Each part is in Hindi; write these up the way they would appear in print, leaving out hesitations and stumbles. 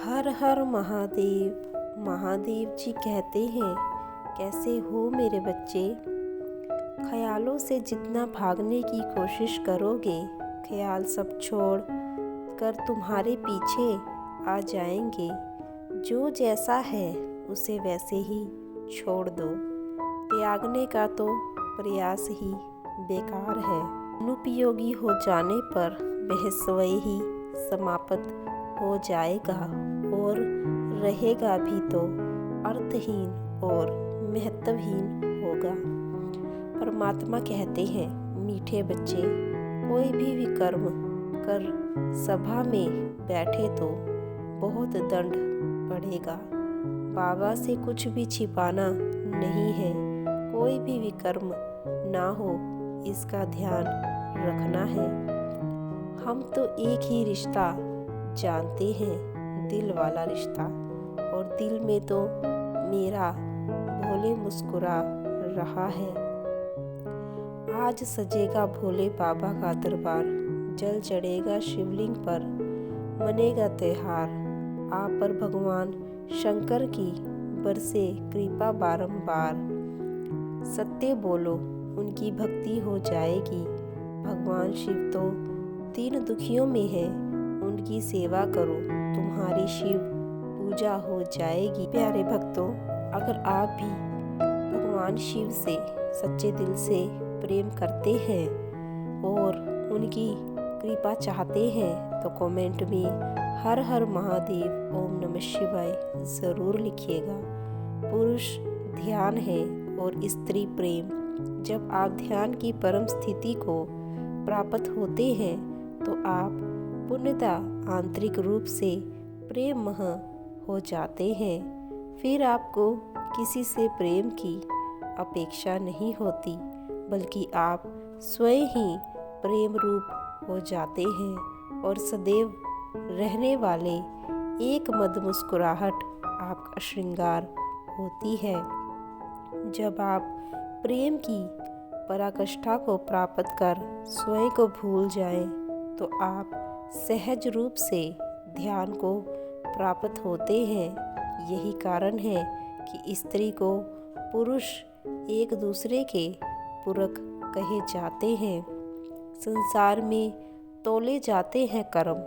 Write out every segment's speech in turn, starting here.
हर हर महादेव। महादेव जी कहते हैं, कैसे हो मेरे बच्चे। ख्यालों से जितना भागने की कोशिश करोगे, ख्याल सब छोड़ कर तुम्हारे पीछे आ जाएंगे। जो जैसा है उसे वैसे ही छोड़ दो। त्यागने का तो प्रयास ही बेकार है। अनुपयोगी हो जाने पर वह स्वयं ही समाप्त हो जाएगा और रहेगा भी तो अर्थहीन और महत्वहीन होगा। परमात्मा कहते हैं, मीठे बच्चे, कोई भी विकर्म कर सभा में बैठे तो बहुत दंड पड़ेगा। बाबा से कुछ भी छिपाना नहीं है। कोई भी विकर्म ना हो, इसका ध्यान रखना है। हम तो एक ही रिश्ता जानते हैं, दिल वाला रिश्ता, और दिल में तो मेरा भोले मुस्कुरा रहा है। आज सजेगा भोले बाबा का दरबार, जल चढ़ेगा शिवलिंग पर, मनेगा त्योहार। आप पर भगवान शंकर की बरसे कृपा बारंबार। सत्य बोलो, उनकी भक्ति हो जाएगी। भगवान शिव तो दीन दुखियों में है, उनकी सेवा करो, तुम्हारी शिव पूजा हो जाएगी। प्यारे भक्तों, अगर आप भी भगवान शिव से सच्चे दिल से प्रेम करते हैं और उनकी कृपा चाहते हैं, तो कमेंट में हर हर महादेव ओम नमः शिवाय ज़रूर लिखिएगा। पुरुष ध्यान है और स्त्री प्रेम। जब आप ध्यान की परम स्थिति को प्राप्त होते हैं तो आप पूर्णतः आंतरिक रूप से प्रेममय हो जाते हैं। फिर आपको किसी से प्रेम की अपेक्षा नहीं होती, बल्कि आप स्वयं ही प्रेम रूप हो जाते हैं और सदैव रहने वाले एक मद मुस्कुराहट आपका श्रृंगार होती है। जब आप प्रेम की पराकाष्ठा को प्राप्त कर स्वयं को भूल जाएं, तो आप सहज रूप से ध्यान को प्राप्त होते हैं। यही कारण है कि स्त्री को पुरुष एक दूसरे के पूरक कहे जाते हैं। संसार में तोले जाते हैं कर्म,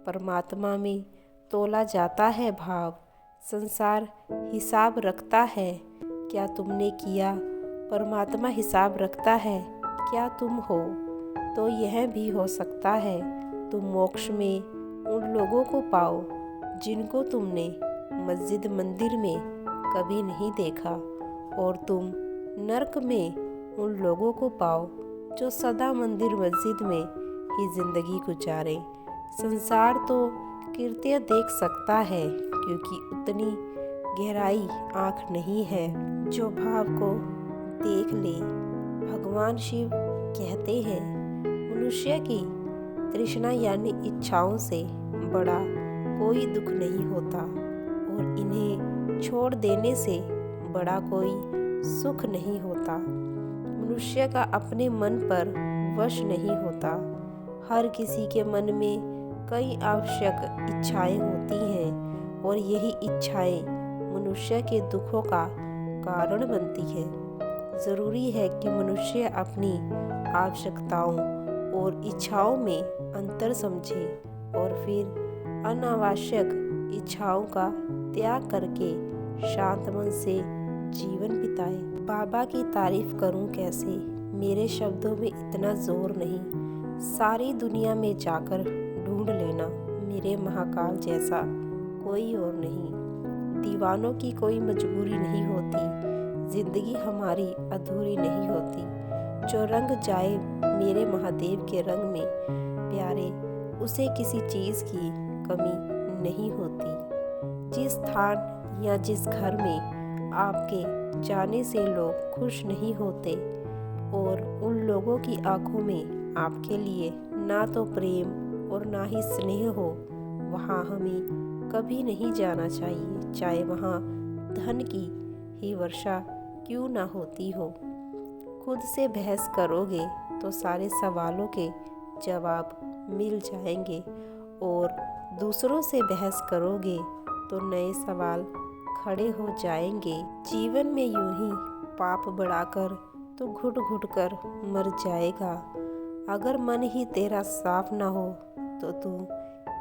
परमात्मा में तोला जाता है भाव। संसार हिसाब रखता है, क्या तुमने किया। परमात्मा हिसाब रखता है, क्या तुम हो। तो यह भी हो सकता है तुम मोक्ष में उन लोगों को पाओ जिनको तुमने मस्जिद मंदिर में कभी नहीं देखा, और तुम नरक में उन लोगों को पाओ जो सदा मंदिर मस्जिद में ही जिंदगी गुजारे। संसार तो कृत्य देख सकता है, क्योंकि उतनी गहराई आँख नहीं है जो भाव को देख ले। भगवान शिव कहते हैं, मनुष्य की तृष्णा यानी इच्छाओं से बड़ा कोई दुख नहीं होता, और इन्हें छोड़ देने से बड़ा कोई सुख नहीं होता। मनुष्य का अपने मन पर वश नहीं होता। हर किसी के मन में कई आवश्यक इच्छाएं होती हैं, और यही इच्छाएं मनुष्य के दुखों का कारण बनती है। ज़रूरी है कि मनुष्य अपनी आवश्यकताओं और इच्छाओं में अंतर समझे और फिर अनावश्यक इच्छाओं का त्याग करके शांत मन से जीवन बिताए। बाबा की तारीफ करूं कैसे, मेरे शब्दों में इतना जोर नहीं। सारी दुनिया में जाकर ढूंढ लेना, मेरे महाकाल जैसा कोई और नहीं। दीवानों की कोई मजबूरी नहीं होती, जिंदगी हमारी अधूरी नहीं होती। जो रंग जाए मेरे महादेव के रंग में प्यारे, उसे किसी चीज़ की कमी नहीं होती। जिस स्थान या जिस घर में आपके जाने से लोग खुश नहीं होते और उन लोगों की आंखों में आपके लिए ना तो प्रेम और ना ही स्नेह हो, वहाँ हमें कभी नहीं जाना चाहिए, चाहे वहाँ धन की ही वर्षा क्यों ना होती हो। खुद से बहस करोगे तो सारे सवालों के जवाब मिल जाएंगे, और दूसरों से बहस करोगे तो नए सवाल खड़े हो जाएंगे। जीवन में यूं ही पाप बढ़ाकर तो घुट घुट कर मर जाएगा। अगर मन ही तेरा साफ ना हो तो तू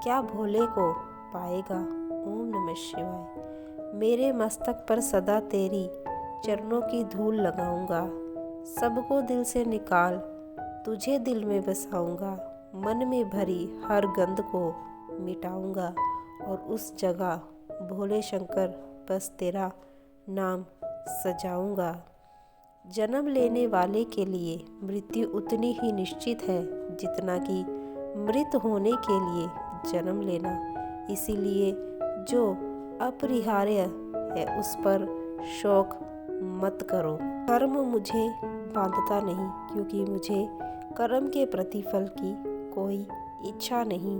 क्या भोले को पाएगा। ओम नमः शिवाय। मेरे मस्तक पर सदा तेरी चरणों की धूल लगाऊंगा। सबको दिल से निकाल तुझे दिल में बसाऊंगा। मन में भरी हर गंद को मिटाऊंगा और उस जगह भोले शंकर बस तेरा नाम सजाऊंगा। जन्म लेने वाले के लिए मृत्यु उतनी ही निश्चित है जितना कि मृत होने के लिए जन्म लेना। इसीलिए जो अपरिहार्य है उस पर शौक मत करो। कर्म मुझे बांधता नहीं, क्योंकि मुझे कर्म के प्रतिफल की कोई इच्छा नहीं।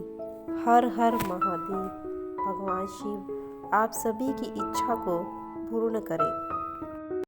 हर हर महादेव। भगवान शिव आप सभी की इच्छा को पूर्ण करें।